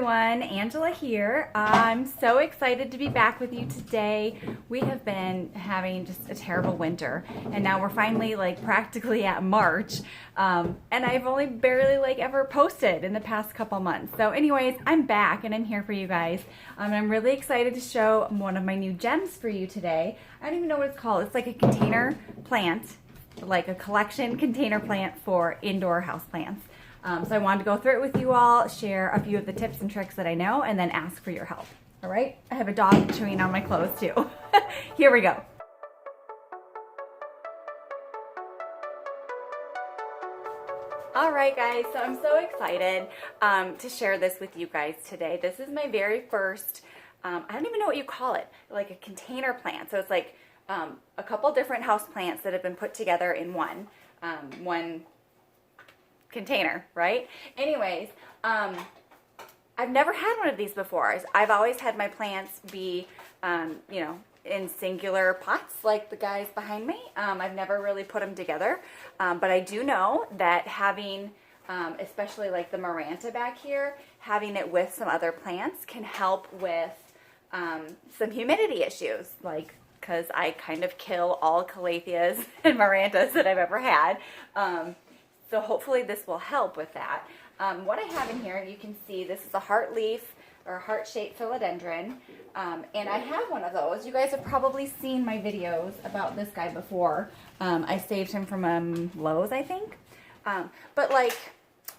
everyone, Angela here. I'm so excited to be back with you today. We have been having just a terrible winter, and now we're finally practically at March, and I've only barely ever posted in the past couple months. So anyways, I'm back and I'm here for you guys. I'm really excited to show one of my new gems for you today. I don't even know what it's called. It's like a container plant, like a collection container plant for indoor house plants. So I wanted to go through it with you all, share a few of the tips and tricks that I know, and then ask for your help. All right? I have a dog chewing on my clothes too. Here we go. All right, guys, so I'm so excited to share this with you guys today. This is my very first, I don't even know what you call it, like a container plant. So it's like a couple different house plants that have been put together in one container, right? Anyways, I've never had one of these before. I've always had my plants be, in singular pots like the guys behind me. I've never really put them together, but I do know that having, especially like the Maranta back here, having it with some other plants can help with some humidity issues, because I kind of kill all calatheas and Marantas that I've ever had. So hopefully this will help with that. What I have in here, you can see this is a heart leaf or heart-shaped philodendron. And I have one of those. You guys have probably seen my videos about this guy before. I saved him from Lowe's, I think. But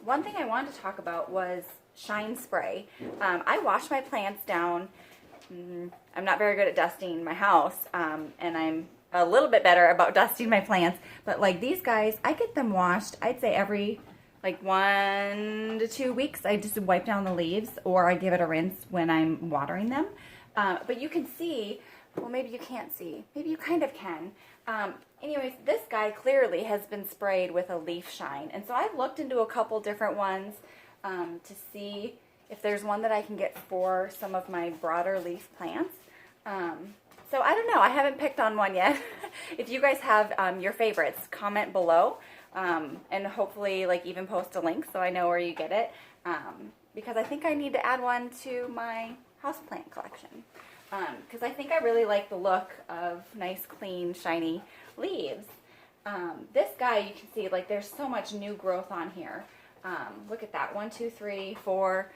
one thing I wanted to talk about was shine spray. I wash my plants down. I'm not very good at dusting my house, and I'm a little bit better about dusting my plants, but these guys, I get them washed, I'd say every 1 to 2 weeks. I just wipe down the leaves, or I give it a rinse when I'm watering them. But you can see, well, maybe you can't see, maybe you kind of can. Anyways, this guy clearly has been sprayed with a leaf shine, and so I've looked into a couple different ones to see if there's one that I can get for some of my broader leaf plants. So I don't know. I haven't picked on one yet. If you guys have your favorites, comment below, and hopefully even post a link so I know where you get it, because I think I need to add one to my houseplant collection, because I think I really like the look of nice, clean, shiny leaves. This guy, you can see there's so much new growth on here. Look at that, 1, 2, 3, 4.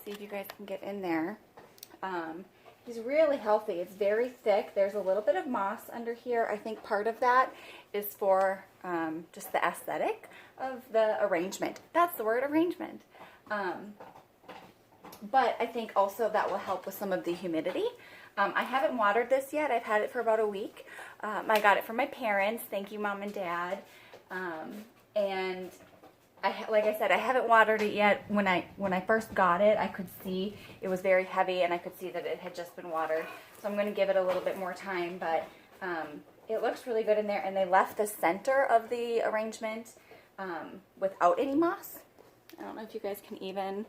See if you guys can get in there. He's really healthy. It's very thick. There's a little bit of moss under here. I think part of that is for just the aesthetic of the arrangement. That's the word, arrangement. But I think also that will help with some of the humidity. I haven't watered this yet. I've had it for about a week. I got it from my parents. Thank you, Mom and Dad. And like I said, I haven't watered it yet. When I first got it, I could see it was very heavy, and I could see that it had just been watered. So I'm going to give it a little bit more time, but it looks really good in there. And they left the center of the arrangement without any moss. I don't know if you guys can even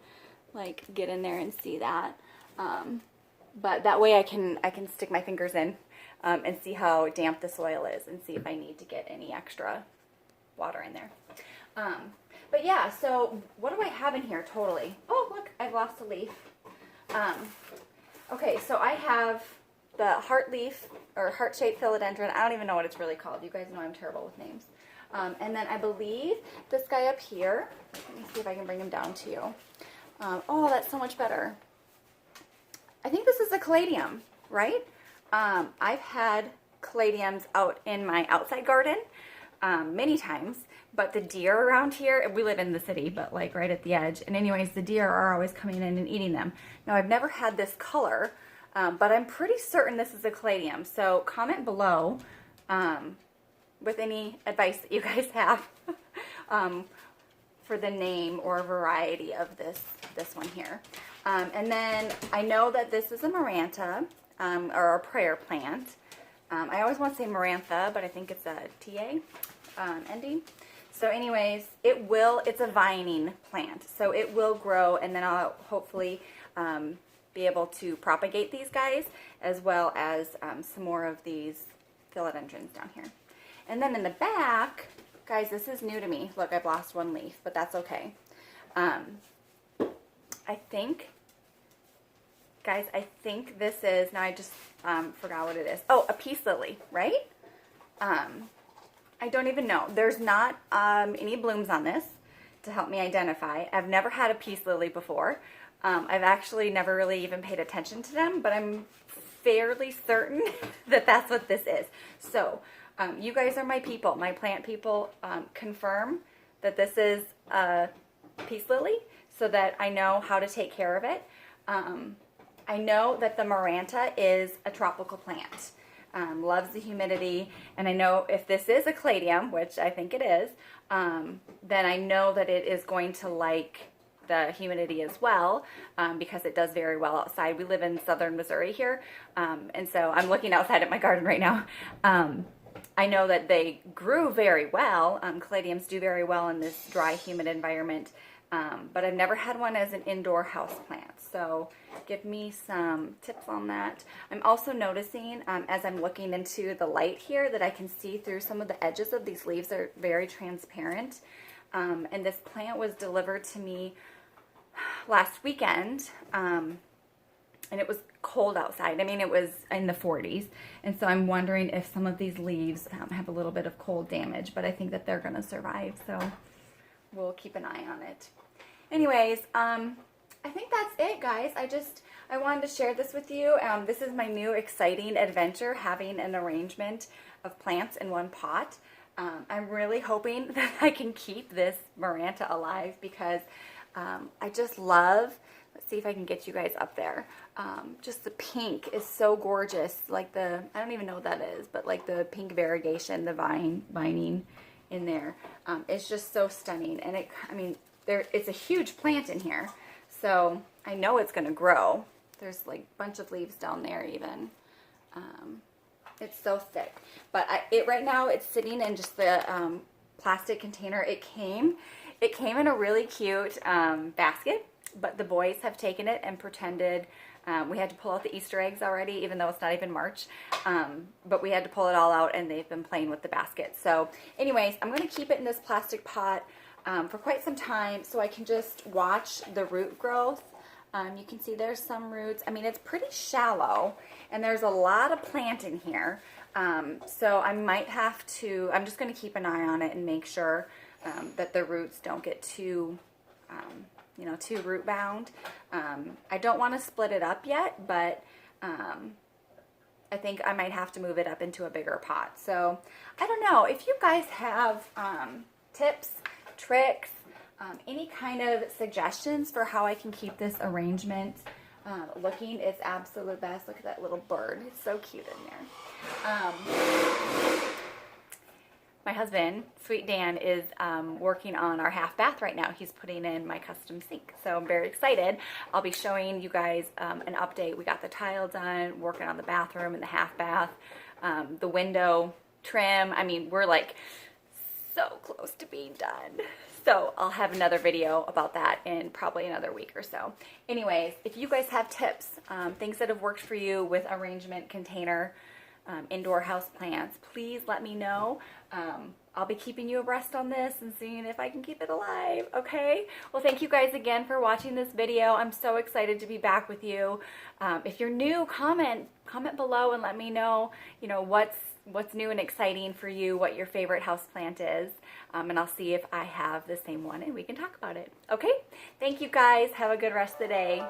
get in there and see that. But that way I can stick my fingers in and see how damp the soil is and see if I need to get any extra water in there. But yeah, so what do I have in here totally? Oh, look, I've lost a leaf. Okay, so I have the heart leaf or heart-shaped philodendron. I don't even know what it's really called. You guys know I'm terrible with names. And then I believe this guy up here. Let me see if I can bring him down to you. Oh, that's so much better. I think this is a caladium, right? I've had caladiums out in my outside garden many times. But the deer around here, we live in the city, but right at the edge. And anyways, the deer are always coming in and eating them. Now, I've never had this color, but I'm pretty certain this is a caladium. So comment below with any advice that you guys have for the name or variety of this one here. And then I know that this is a Maranta or a prayer plant. I always want to say Marantha, but I think it's a TA ending. So anyways, it's a vining plant, so it will grow, and then I'll hopefully be able to propagate these guys, as well as some more of these philodendrons down here. And then in the back, guys, this is new to me. Look, I've lost one leaf, but that's okay. I think guys, I think this is, now I just forgot what it is. Oh, a peace lily, right? I don't even know. There's not any blooms on this to help me identify. I've never had a peace lily before. I've actually never really even paid attention to them, but I'm fairly certain that that's what this is. So you guys are my people, my plant people. Confirm that this is a peace lily so that I know how to take care of it. I know that the Maranta is a tropical plant. Loves the humidity, and I know if this is a caladium, which I think it is, then I know that it is going to like the humidity as well, because it does very well outside. We live in southern Missouri here, and so I'm looking outside at my garden right now. I know that they grew very well. Caladiums do very well in this dry, humid environment, but I've never had one as an indoor house plant. So give me some tips on that. I'm also noticing as I'm looking into the light here that I can see through some of the edges of these leaves. Are very transparent. And this plant was delivered to me last weekend, and it was cold outside. I mean, it was in the 40s, and so I'm wondering if some of these leaves have a little bit of cold damage, but I think that they're going to survive, so we'll keep an eye on it. Anyways, I think that's it, guys. I wanted to share this with you. This is my new exciting adventure, having an arrangement of plants in one pot. I'm really hoping that I can keep this Maranta alive because I just love, let's see if I can get you guys up there. Just the pink is so gorgeous. Like I don't even know what that is, but like the pink variegation, the vining in there, it's just so stunning. And it's a huge plant in here. So I know it's going to grow. There's like a bunch of leaves down there even. It's so thick. But right now it's sitting in just the plastic container. It came in a really cute basket, but the boys have taken it and pretended we had to pull out the Easter eggs already, even though it's not even March. But we had to pull it all out, and they've been playing with the basket. So anyways, I'm going to keep it in this plastic pot for quite some time so I can just watch the root growth. You can see there's some roots. I mean, it's pretty shallow, and there's a lot of plant in here. So I might have to, I'm just going to keep an eye on it and make sure that the roots don't get too, too root bound. I don't want to split it up yet, but I think I might have to move it up into a bigger pot. So I don't know. If you guys have tips, tricks, any kind of suggestions for how I can keep this arrangement looking its absolute best. Look at that little bird. It's so cute in there. My husband, Sweet Dan, is working on our half bath right now. He's putting in my custom sink, so I'm very excited. I'll be showing you guys an update. We got the tile done, working on the bathroom and the half bath, the window trim. I mean, we're like so close to being done. So I'll have another video about that in probably another week or so. Anyways, if you guys have tips, things that have worked for you with arrangement container, indoor house plants, please let me know. I'll be keeping you abreast on this and seeing if I can keep it alive, okay? Well, thank you guys again for watching this video. I'm so excited to be back with you. If you're new, comment below and let me know, what's new and exciting for you, what your favorite house plant is, and I'll see if I have the same one and we can talk about it. Okay? Thank you guys. Have a good rest of the day.